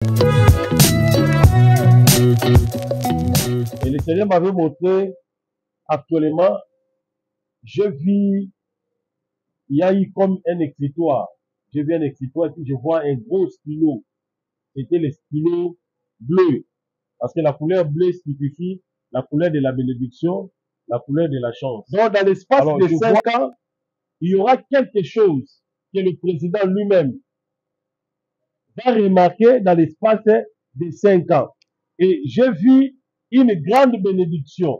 Et le Seigneur m'avait montré, actuellement, je vis, il y a eu comme un écritoire. Je vis un écritoire et puis je vois un gros stylo. C'était le stylo bleu. Parce que la couleur bleue signifie la couleur de la bénédiction, la couleur de la chance. Donc, dans l'espace de 5 ans, il y aura quelque chose que le président lui-même va remarquer dans l'espace de 5 ans. Et je vis une grande bénédiction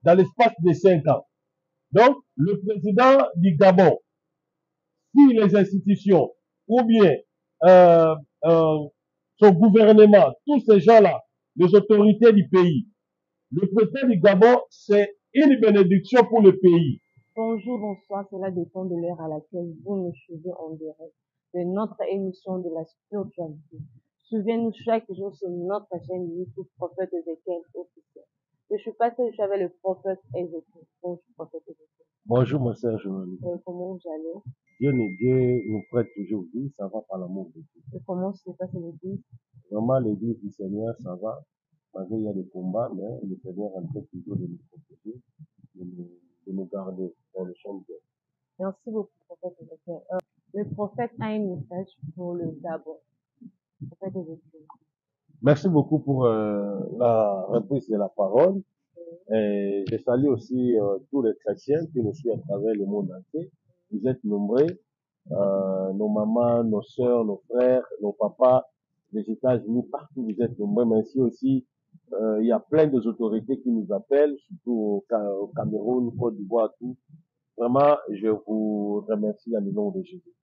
dans l'espace de 5 ans. Donc, le président du Gabon, si les institutions ou bien euh, son gouvernement, tous ces gens-là, les autorités du pays, le président du Gabon, c'est une bénédiction pour le pays. Bonjour, bonsoir, cela dépend de l'heure à laquelle vous nous suivez en direct de notre émission de la spiritualité. Suivez-nous chaque jour sur notre chaîne YouTube Prophète Ézéchiel officiel. Je suis passé, je suis avec le prophète Ézéchiel. Bonjour, prophète Ézéchiel. Bonjour, mon cher journaliste. Comment vous allez? Dieu nous prête toujours vie, ça va par l'amour de Dieu. Et comment se passe l'église? Vraiment, l'église du Seigneur, ça va. Malgré il y a des combats, mais le Seigneur est en train toujours de nous protéger, de nous garder dans le champ de Dieu. Merci beaucoup, prophète Ézéchiel. Le prophète a un message pour le Gabon. Prophète Ézéchiel. Merci beaucoup pour la reprise de la parole. Et je salue aussi tous les chrétiens qui nous suivent à travers le monde entier. Vous êtes nombreux, nos mamans, nos sœurs, nos frères, nos papas, les États-Unis, partout vous êtes nombreux. Merci aussi, il y a plein d'autorités qui nous appellent, surtout au Cameroun, Côte d'Ivoire, tout. Vraiment, je vous remercie dans le nom de Jésus.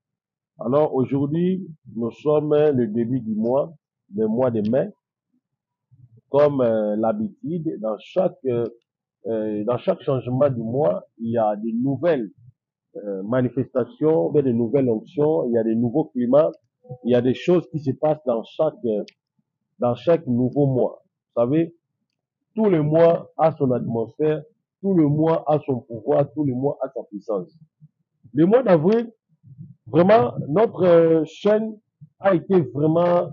Alors aujourd'hui, nous sommes le début du mois, le mois de mai. Comme l'habitude, dans chaque changement du mois, il y a de nouvelles manifestations, de nouvelles onctions, il y a des nouveaux climats, il y a des choses qui se passent dans chaque nouveau mois. Vous savez, tout le mois a son atmosphère, tout le mois a son pouvoir, tout le mois a sa puissance. Le mois d'avril, vraiment, notre chaîne a été vraiment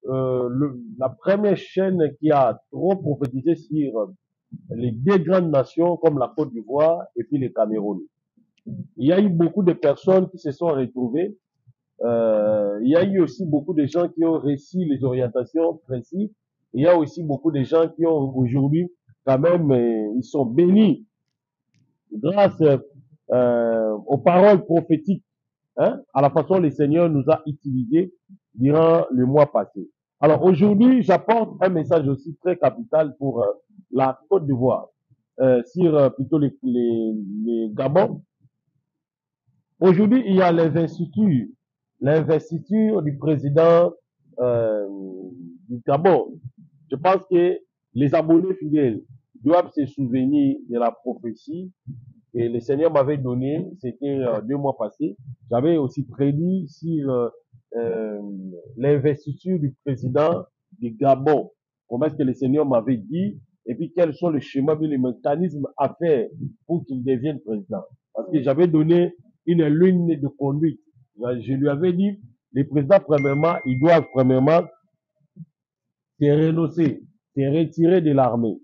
la première chaîne qui a trop prophétisé sur les deux grandes nations comme la Côte d'Ivoire et puis le Cameroun. Il y a eu beaucoup de personnes qui se sont retrouvées. Il y a eu aussi beaucoup de gens qui ont réussi les orientations précises. Il y a aussi beaucoup de gens qui ont aujourd'hui, quand même, ils sont bénis grâce aux paroles prophétiques, hein, à la façon dont le Seigneur nous a utilisés durant le mois passé. Alors aujourd'hui, j'apporte un message aussi très capital pour la Côte d'Ivoire, sur plutôt les Gabon. Aujourd'hui, il y a l'investiture du président du Gabon. Je pense que les abonnés fidèles doivent se souvenir de la prophétie que le Seigneur m'avait donnée, c'était 2 mois passés. J'avais aussi prédit sur l'investiture du président du Gabon. Comment est-ce que le Seigneur m'avait dit, et puis quels sont les schémas, les mécanismes à faire pour qu'il devienne président. Parce que j'avais donné une ligne de conduite. Je lui avais dit, les présidents, premièrement, ils doivent premièrement se renoncer, se retirer de l'armée.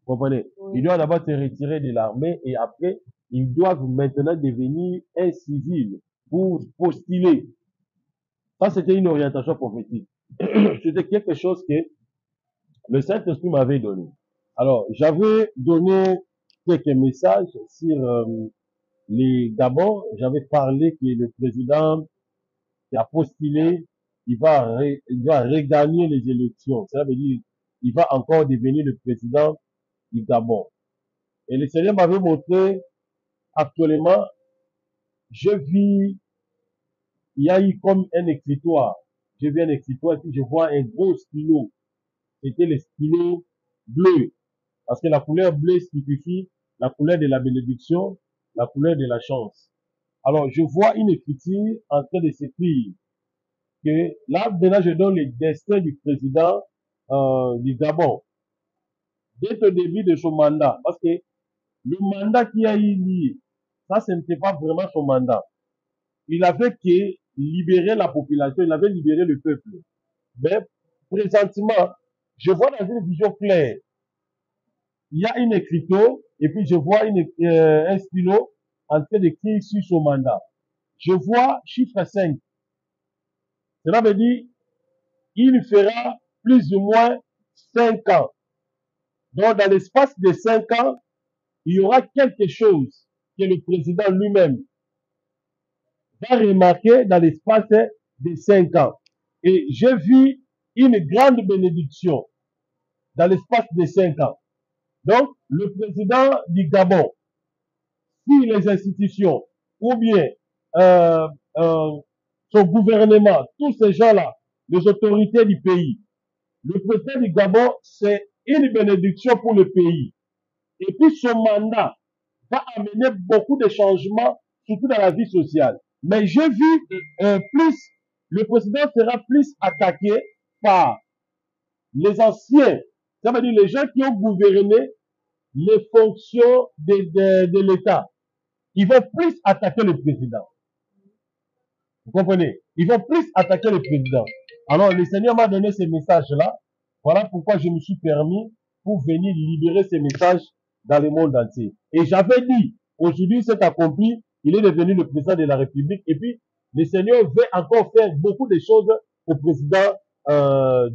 Vous comprenez? Ils doivent d'abord se retirer de l'armée et après, ils doivent maintenant devenir un civil pour postuler. Ça, c'était une orientation prophétique. C'était quelque chose que le Saint-Esprit m'avait donné. Alors, j'avais donné quelques messages sur les Gabon. J'avais parlé que le président qui a postulé, il va regagner les élections. Ça veut dire, il va encore devenir le président du Gabon. Et le Seigneur m'avait montré, actuellement, je vis, il y a eu comme un écritoire. Je vis un écritoire et puis je vois un gros stylo. C'était le stylo bleu. Parce que la couleur bleue signifie la couleur de la bénédiction, la couleur de la chance. Alors, je vois une écriture en train de s'écrire que là, maintenant, je donne le destin du président du Gabon. Dès le début de son mandat, parce que le mandat qui a eu lieu, ça, ce n'était pas vraiment son mandat. Il avait que libérer la population, il avait libéré le peuple. Mais présentement, je vois dans une vision claire, il y a une écriture, et puis je vois un stylo en train d'écrire sur son mandat. Je vois chiffre 5. Cela veut dire, il fera plus ou moins 5 ans. Donc, dans l'espace de 5 ans, il y aura quelque chose que le président lui-même va remarquer dans l'espace de 5 ans. Et j'ai vu une grande bénédiction dans l'espace de 5 ans. Donc, le président du Gabon, si les institutions ou bien son gouvernement, tous ces gens-là, les autorités du pays, le président du Gabon, c'est une bénédiction pour le pays. Et puis son mandat va amener beaucoup de changements, surtout dans la vie sociale. Mais j'ai vu le président sera plus attaqué par les anciens, ça veut dire les gens qui ont gouverné les fonctions de l'État. Ils vont plus attaquer le président. Vous comprenez? Ils vont plus attaquer le président. Alors, le Seigneur m'a donné ces messages-là. Voilà pourquoi je me suis permis pour venir libérer ces messages dans le monde entier. Et j'avais dit, aujourd'hui c'est accompli, il est devenu le président de la République. Et puis, le Seigneur veut encore faire beaucoup de choses au président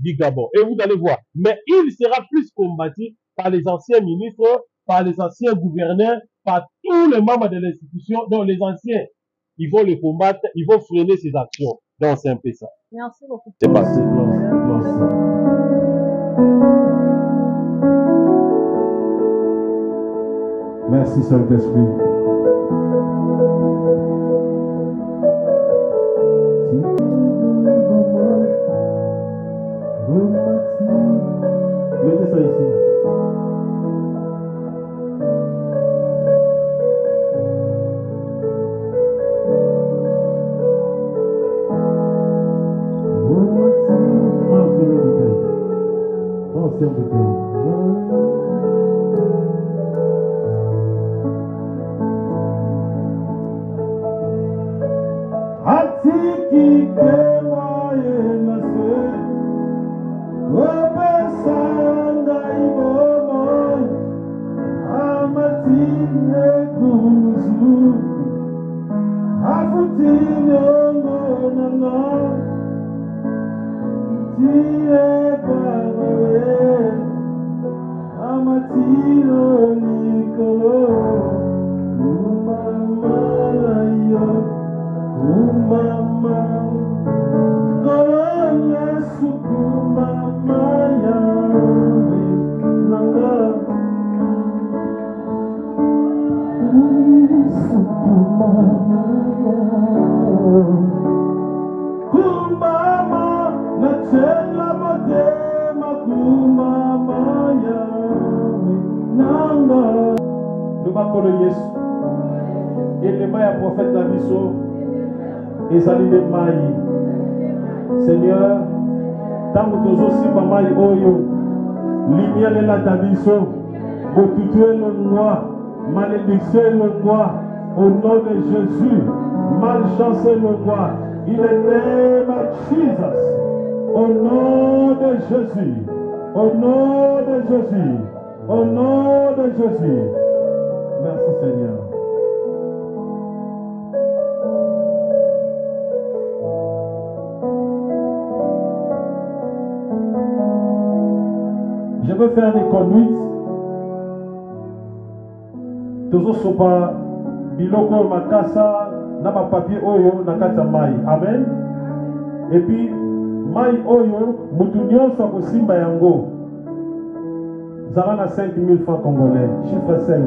du Gabon. Et vous allez voir. Mais il sera plus combattu par les anciens ministres, par les anciens gouverneurs, par tous les membres de l'institution, dont les anciens, ils vont le combattre, ils vont freiner ses actions. Donc c'est un peu ça. Merci beaucoup. C'est passé. Merci Saint-Esprit. Mettez ça ici. Ancienne bouteille. Atiki kewa yenase, obesanga ibomoy, amatine kuzu, afutine ongonana, tie babawe, amatino nikolo, umamalayo. Umama, Goya Sukumama Yawe, Nanga Sukumama Kumama, Nachela Madema Kumama Yawe, Nanga. Nous m'appelons Yesu. Et le maïs prophète Nabiso. Ezali de maï. Seigneur, tant que tu aussi maï oyo, lumière est la tabiso, botutu est le noir, malédiction est le noir, au nom de Jésus, malchance est le noir, in the name of Jesus, au nom de Jésus, au nom de Jésus, au nom de Jésus. Merci Seigneur. Je veux faire des conduites. Toujours sur pas biloko makasa na ma papier oyo na kata mai. Amen. Et puis mai oyo mutu nyonso akosimba yango. Zala na 5 000 francs congolais. Chiffre 5.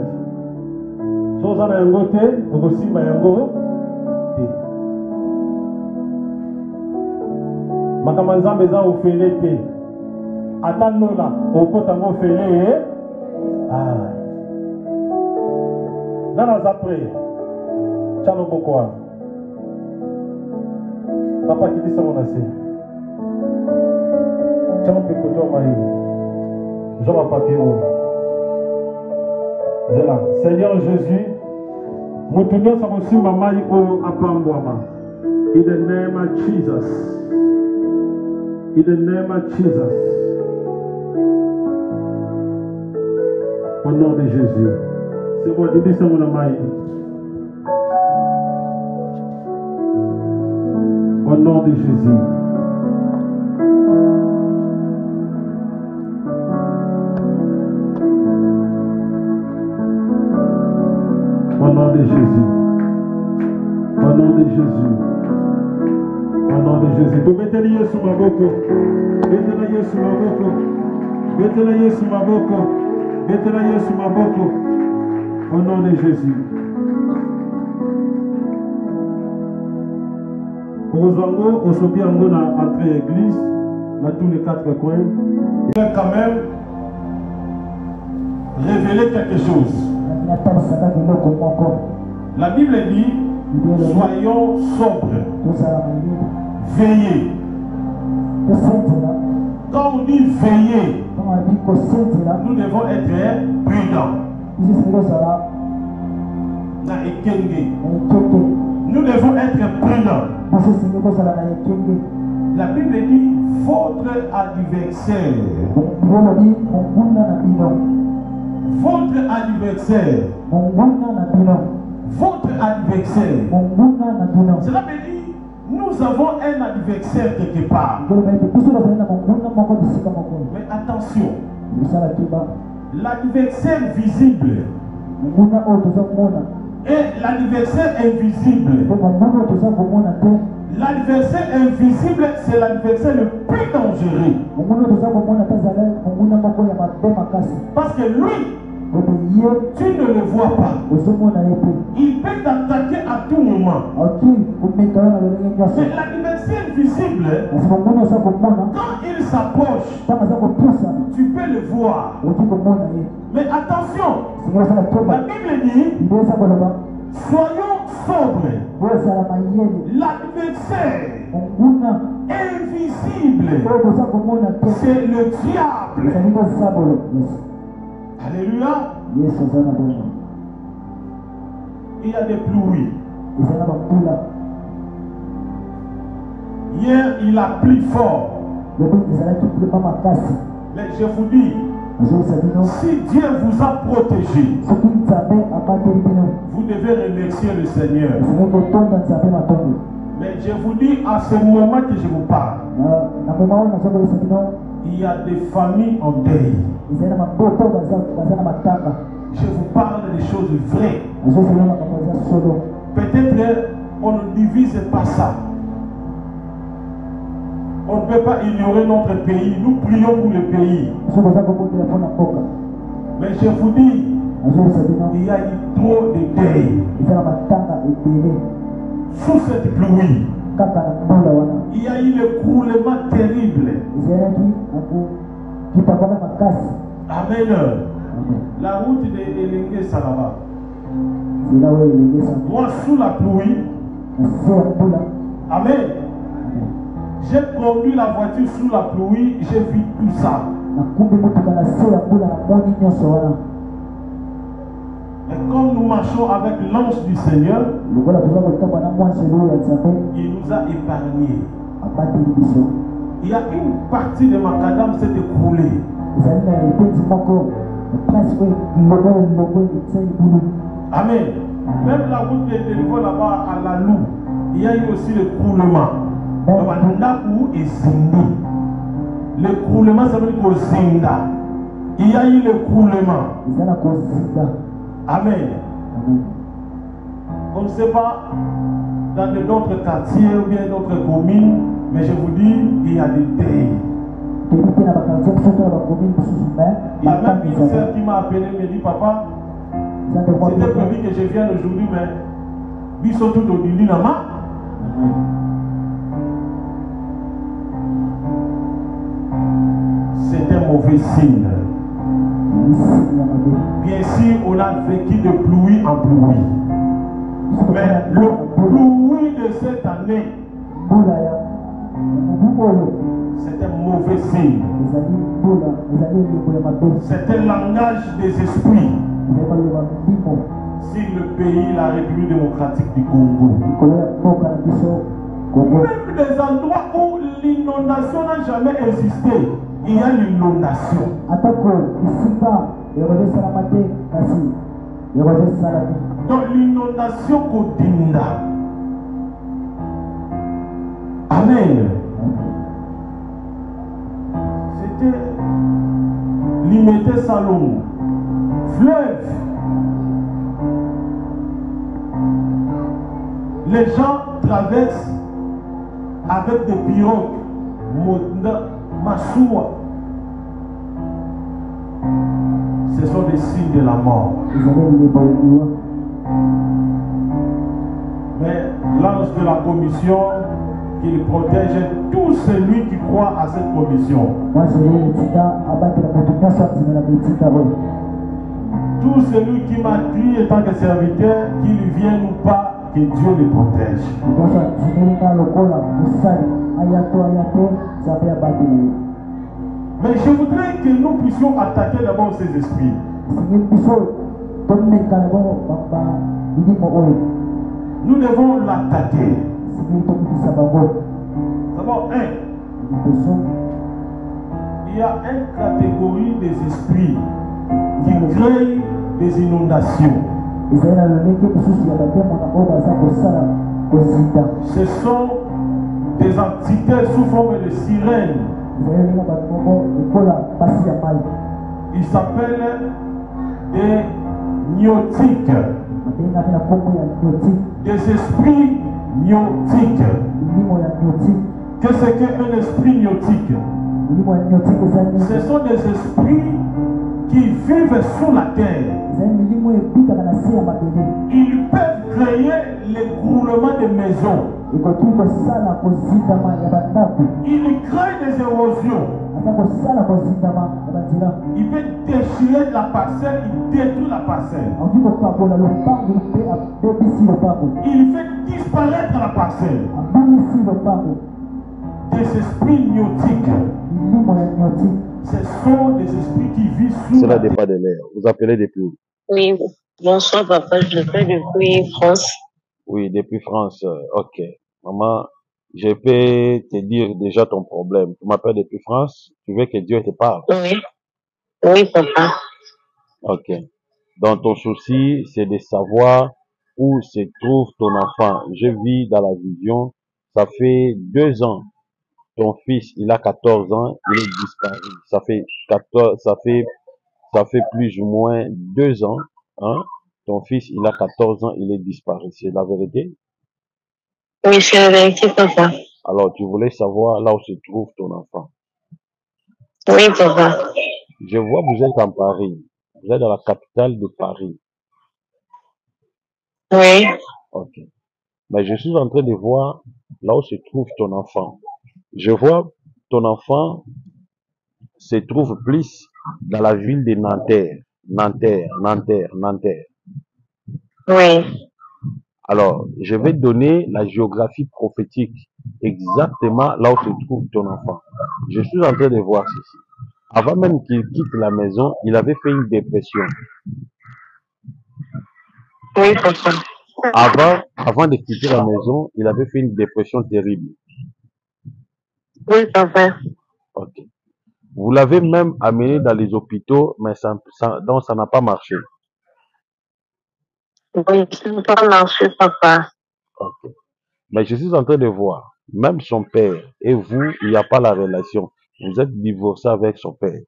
So zala yango te, okosimba yango te. Makamanzambe eza ofele te. Attends là, au côté de mon félé. Ah. Dans la après, Tchalo Bokoa. Papa qui dit ça, mon assez. Tchalo Pécoto Maï. Jean ma papier. Zéla. Seigneur Jésus, mon tournoi ça aussi ma maille au Apamboama. In the name of Jesus. In the name of Jesus. Au nom de Jésus. C'est bon, dis ça mon ami. Au nom de Jésus. Au nom de Jésus. Au nom de Jésus. Au nom de Jésus. Vous mettez les yeux sur ma boko. Mettez les yeux sur ma boko. Mettez les yeux sur ma boko. Mettez les yeux sur ma boko. Au nom de Jésus. Rosango, au Sobiango, dans l'entrée église, dans tous les quatre coins. Il a quand même révélé quelque chose. La Bible dit, soyons sobres, veillez. Quand on dit veiller, nous devons être prudents. Nous devons être prudents. La Bible dit votre adversaire. Votre adversaire. Votre adversaire. Cela veut dire nous avons un adversaire quelque part. Mais attention, l'adversaire visible et l'adversaire invisible. L'adversaire invisible, c'est l'adversaire le plus dangereux. Parce que lui, tu ne le vois pas. Il peut t'attaquer à tout moment. Mais l'adversaire visible, quand il s'approche, tu peux le voir. Mais attention, la Bible dit, soyons sobres. L'adversaire invisible, c'est le diable. Alléluia. Il y a des pluies. Hier, il a plu fort. Mais je vous dis, si Dieu vous a protégé, vous devez remercier le Seigneur. Mais je vous dis, à ce moment que je vous parle, il y a des familles en deuil. Je vous parle des choses vraies. Peut-être on ne divise pas ça. On ne peut pas ignorer notre pays. Nous prions pour le pays. Mais je vous dis, il y a eu trop de deuil. Sous cette pluie, il y a eu l'écroulement terrible. Amen. La route de Elengue Salama. Moi, sous la pluie, amen. J'ai conduit la voiture sous la pluie, j'ai vu tout ça. Et comme nous marchons avec l'ange du Seigneur, il nous a épargnés. Il y a une partie de Macadam qui s'est écroulée. Amen. Même la route de Téléphone là-bas à la Loue, il y a eu aussi l'écroulement. L'écroulement, ça veut dire que Zinda. Il y a eu l'écroulement. Amen. On ne sait pas dans d'autres quartiers ou bien d'autres communes, mais je vous dis, il y a des deuils. Il y a même une sœur qui m'a appelé et me dit, papa, c'était prévu que je vienne aujourd'hui, mais biso tout au début, c'est un mauvais signe. Bien sûr, on a vécu de pluie en pluie. Mais le pluie de cette année, c'est un mauvais signe. C'est un langage des esprits. Si le pays, la République démocratique du Congo, même des endroits où l'inondation n'a jamais existé, il y a l'inondation. Donc l'inondation Kodinda. Amen. C'était limité Salomon. Fleuve. Les gens traversent avec des pirogues. Monda, Massoua. Ce sont des signes de la mort. Mais l'ange de la commission, qu'il protège tout celui qui croit à cette commission. Tout celui qui m'a crié en tant que serviteur, qu'il vienne ou pas, que Dieu le protège. Mais je voudrais que nous puissions attaquer d'abord ces esprits. Nous devons l'attaquer. D'abord, il y a une catégorie des esprits qui créent des inondations. Ce sont des entités sous forme de sirènes. Ils s'appellent des gnotiques. Des esprits gnotiques. Qu'est-ce qu'un esprit gnotique? Ce sont des esprits qui vivent sous la terre. Ils peuvent créer l'écroulement des maisons. Ils créent des érosions. Il peut déchirer la parcelle, il détruit la parcelle. Il fait disparaître la parcelle. Des esprits gnotiques. Ce sont des esprits qui vivent sous Cela la terre. dépend de l'air. Vous appelez depuis où? Oui, bonsoir papa, je l'appelle depuis France. Oui, depuis France. Ok. Maman, je peux te dire déjà ton problème. Tu m'appelles depuis France. Tu veux que Dieu te parle. Oui, oui papa. Ok. Donc ton souci, c'est de savoir où se trouve ton enfant. Je vis dans la vision. Ça fait 2 ans. Ton fils, il a 14 ans, il est disparu. Ça fait plus ou moins 2 ans, hein. Ton fils, il a 14 ans, il est disparu. C'est la vérité? Oui, c'est la vérité papa. Alors, tu voulais savoir là où se trouve ton enfant. Oui papa. Je vois, vous êtes en Paris. Vous êtes dans la capitale de Paris. Oui, Ok. Mais je suis en train de voir là où se trouve ton enfant. Je vois ton enfant se trouve plus dans la ville de Nanterre. Nanterre. oui. Alors, je vais donner la géographie prophétique exactement là où se trouve ton enfant. Je suis en train de voir ceci. Avant même qu'il quitte la maison, il avait fait une dépression. Oui papa. Avant de quitter la maison, il avait fait une dépression terrible. Oui papa. Ok. Vous l'avez même amené dans les hôpitaux, mais donc ça n'a pas marché. Oui, c'est pas marché papa. Ok. Mais je suis en train de voir, même son père et vous, il n'y a pas la relation. Vous êtes divorcé avec son père.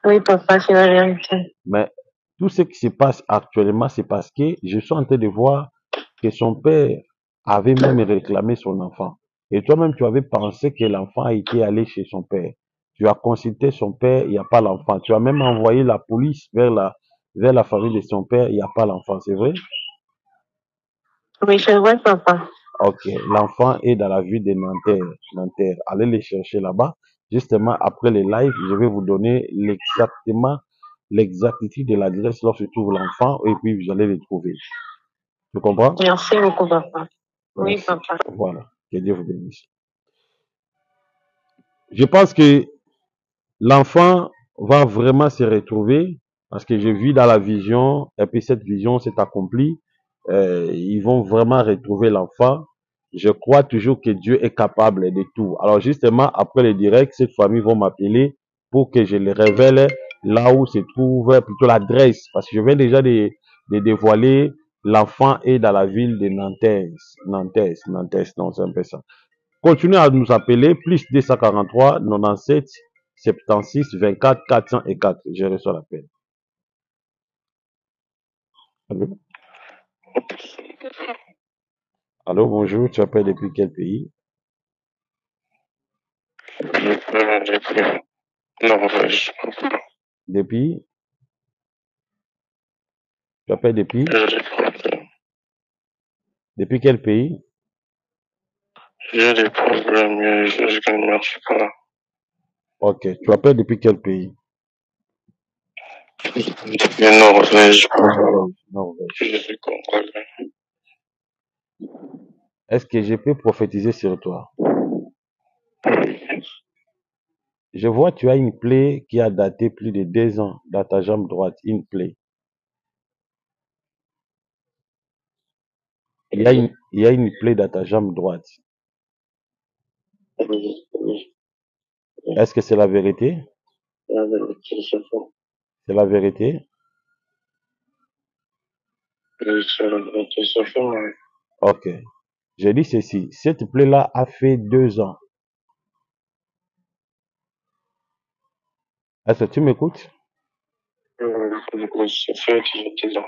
Oui papa, c'est la vérité. Mais tout ce qui se passe actuellement, c'est parce que je suis en train de voir que son père avait même réclamé son enfant. Et toi-même, tu avais pensé que l'enfant était allé chez son père. Tu as consulté son père, il n'y a pas l'enfant. Tu as même envoyé la police vers la famille de son père, il n'y a pas l'enfant, c'est vrai? Oui, c'est vrai papa. Ok, l'enfant est dans la ville de Nanterre. Allez les chercher là-bas. Justement, après les lives, je vais vous donner l'exactitude de l'adresse là où se trouve l'enfant et puis vous allez le trouver. Tu comprends? Merci beaucoup papa. Oui Merci. papa. Voilà. Que Dieu vous bénisse. Je pense que l'enfant va vraiment se retrouver parce que j'ai vu dans la vision et puis cette vision s'est accomplie. Ils vont vraiment retrouver l'enfant. Je crois toujours que Dieu est capable de tout. Alors justement, après le direct, cette famille vont m'appeler pour que je les révèle là où se trouve plutôt l'adresse. Parce que je viens déjà de dévoiler l'enfant est dans la ville de Nantes, non, c'est un peu ça. Continuez à nous appeler, plus 243 97 76 24 404. Je reçois l'appel. Allô? Allô, bonjour, tu appelles depuis quel pays? Norvège. Depuis? Tu appelles depuis? Depuis quel pays? J'ai des problèmes, je ne marche pas. Ok, tu appelles depuis quel pays? Depuis Norvège. Norvège. Je suis congolais. Est-ce que je peux prophétiser sur toi? Je vois tu as une plaie qui a daté plus de 2 ans dans ta jambe droite, une plaie. Il y a une plaie dans ta jambe droite. Oui, oui. Est-ce que c'est la vérité? La vérité, c'est faux. C'est la vérité? Oui, c'est la vérité, c'est faux. Oui. Ok. Je dis ceci. Cette plaie-là a fait 2 ans. Est-ce que tu m'écoutes? Ça fait déjà 10 ans.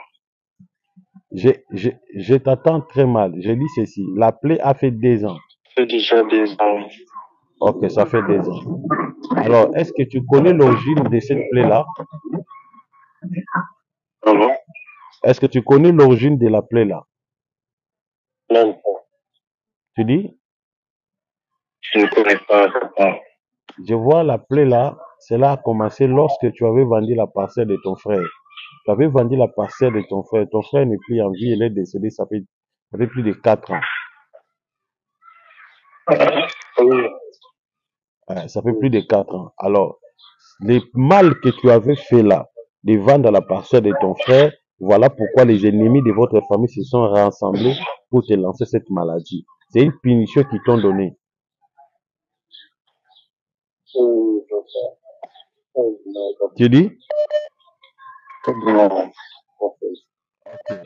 Je t'attends très mal. Je dis ceci. La plaie a fait 2 ans. Ça fait déjà 10 ans. Ok, ça fait 2 ans. Alors, est-ce que tu connais l'origine de cette plaie-là? Alors, Est-ce que tu connais l'origine de la plaie-là? même pas. Tu dis? Je ne connais pas. Je vois la plaie-là. Cela a commencé lorsque tu avais vendu la parcelle de ton frère. Tu avais vendu la parcelle de ton frère. Ton frère n'est plus en vie. Il est décédé. Ça fait plus de 4 ans. Oui. Ça fait plus de 4 ans. Alors, le mal que tu avais fait là, de vendre la parcelle de ton frère, voilà pourquoi les ennemis de votre famille se sont rassemblés pour te lancer cette maladie. C'est une punition qu'ils t'ont donnée. Tu dis? Non.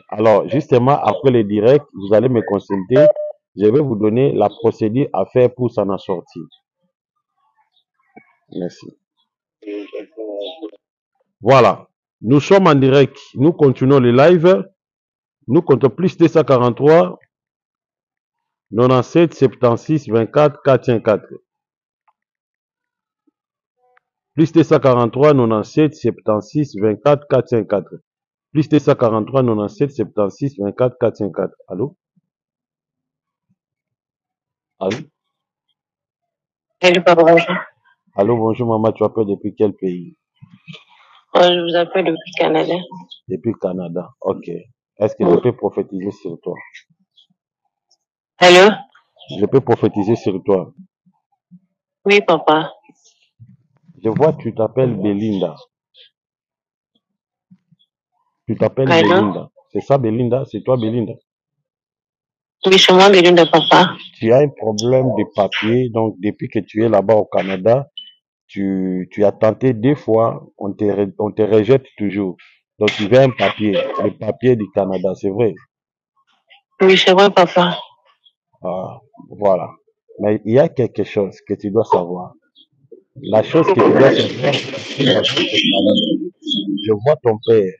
Alors, justement, après le direct, vous allez me consulter. Je vais vous donner la procédure à faire pour s'en en sortir. Merci. Voilà. Nous sommes en direct. Nous continuons le live. Nous comptons plus 243 97 76 24 404. Plus 243 97 76 24 404. Plus 243 97 76 24 404. Allô? Allô? Salut, papa, bonjour. Allô, bonjour maman, tu appelles depuis quel pays? Je vous appelle depuis le Canada. Depuis le Canada. Ok. Est-ce que je peux prophétiser sur toi? Allô? Je peux prophétiser sur toi. Oui, papa. Je vois, tu t'appelles Belinda. Tu t'appelles Allô? Belinda. C'est ça, Belinda? C'est toi, Belinda? Oui, c'est moi, Belinda, papa. Tu as un problème de papier. Donc, depuis que tu es là-bas au Canada, tu as tenté 2 fois, on te rejette toujours. Donc, tu veux un papier, le papier du Canada, c'est vrai. Oui, c'est vrai, papa. Ah, voilà. Mais il y a quelque chose que tu dois savoir. La chose que tu dois savoir, je vois ton père,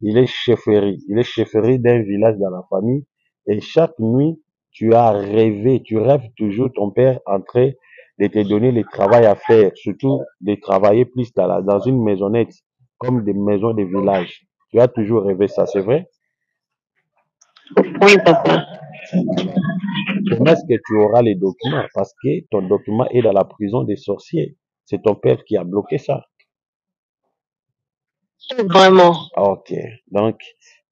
il est chefferie d'un village dans la famille, et chaque nuit, tu as rêvé, tu rêves toujours ton père en train de te donner le travail à faire, surtout de travailler plus dans une maisonnette, comme des maisons de village. Tu as toujours rêvé ça, c'est vrai? Oui, papa. Comment est-ce que tu auras les documents? Parce que ton document est dans la prison des sorciers. C'est ton père qui a bloqué ça. Vraiment. Ok. Donc,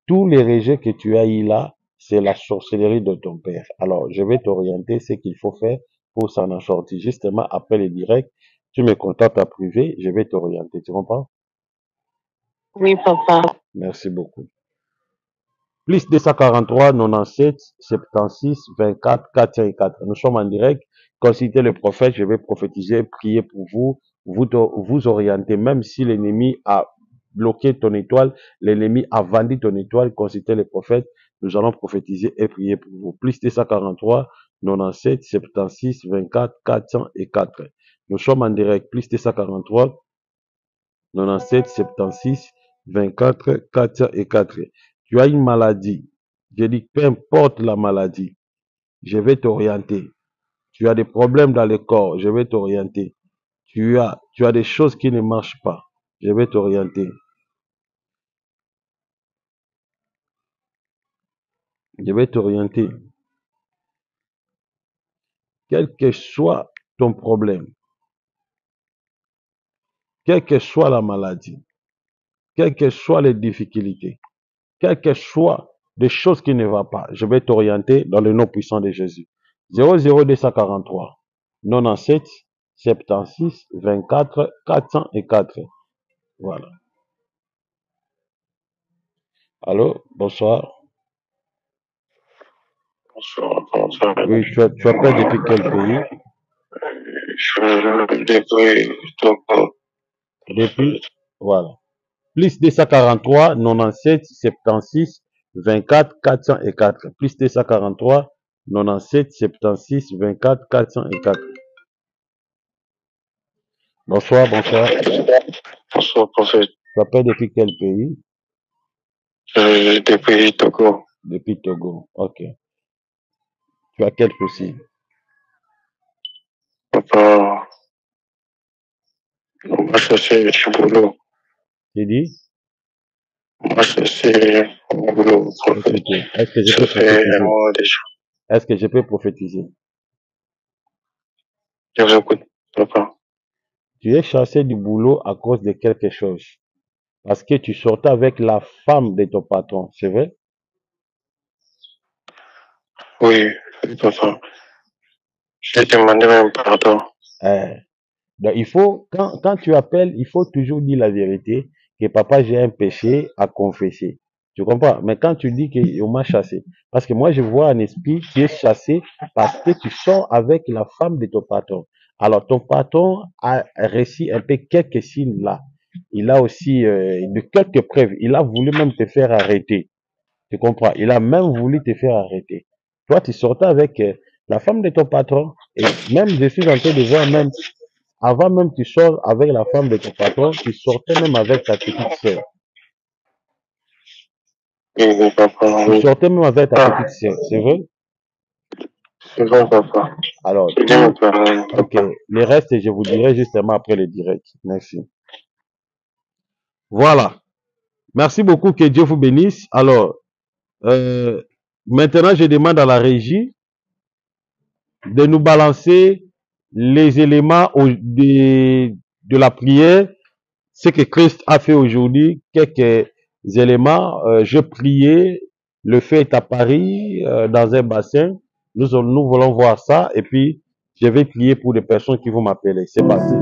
tous les rejets que tu as eu là, c'est la sorcellerie de ton père. Alors, je vais t'orienter ce qu'il faut faire pour s'en en sortir. Justement, après le direct, tu me contactes en privé, je vais t'orienter. Tu comprends? Oui, papa. Merci beaucoup. Plus 243 97 76 24 404. Nous sommes en direct. Consultez le prophète. Je vais prophétiser, prier pour vous, vous orienter. Même si l'ennemi a bloqué ton étoile, l'ennemi a vendu ton étoile, consultez le prophète. Nous allons prophétiser et prier pour vous. Plus 243 97 76 24 404. Nous sommes en direct. Plus 243 97 76 24 404. Tu as une maladie. Je dis, peu importe la maladie, je vais t'orienter. Tu as des problèmes dans le corps, je vais t'orienter. Tu as des choses qui ne marchent pas, je vais t'orienter. Je vais t'orienter. Quel que soit ton problème, quelle que soit la maladie, quelles que soient les difficultés, quelles que soient des choses qui ne vont pas, je vais t'orienter dans le nom puissant de Jésus. 00243 97 76 24 404. Voilà. Allô, bonsoir. Bonsoir, comment ça va? Oui, tu appelles depuis quel pays? Depuis Togo. Depuis, voilà. Plus 243 97 76 24 404. Plus 243 97 76 24 404. Bonsoir, bonsoir. Bonsoir, prophète. Tu appelles depuis quel pays? Depuis Togo. Depuis Togo. Ok. Tu as quel souci? Papa, on va chercher du boulot. Tu dis? On va chercher un boulot, prophète. Écoutez, est-ce que je Ça peux fait un prophétiser? mois déjà. Est-ce que je peux prophétiser? Je vous écoute, papa. Tu es chassé du boulot à cause de quelque chose. Parce que tu sortais avec la femme de ton patron, c'est vrai? Oui, oui, papa. J'ai demandé même pardon. Donc il faut, quand tu appelles, il faut toujours dire la vérité, que papa, j'ai un péché à confesser. Tu comprends? Mais quand tu dis qu'on m'a chassé, parce que moi je vois un esprit qui est chassé parce que tu sors avec la femme de ton patron. Alors ton patron a réussi un peu quelques signes là. Il a aussi de quelques preuves. Il a voulu même te faire arrêter. Tu comprends? Il a même voulu te faire arrêter. Toi, tu sortais avec la femme de ton patron. Et même, je suis en train de voir même, avant même tu sors avec la femme de ton patron, tu sortais même avec ta petite sœur. Oui, papa, Tu oui. sortais même avec ta petite sœur, c'est vrai? C'est bon, papa. Alors, Je dis me pardon, ok. papa. Le reste, je vous dirai justement après le direct. Merci. Voilà. Merci beaucoup. Que Dieu vous bénisse. Alors, maintenant, je demande à la régie de nous balancer les éléments de la prière, ce que Christ a fait aujourd'hui, quelques éléments. Je priais, le feu est apparu dans un bassin. Nous voulons voir ça et puis je vais prier pour les personnes qui vont m'appeler. C'est parti.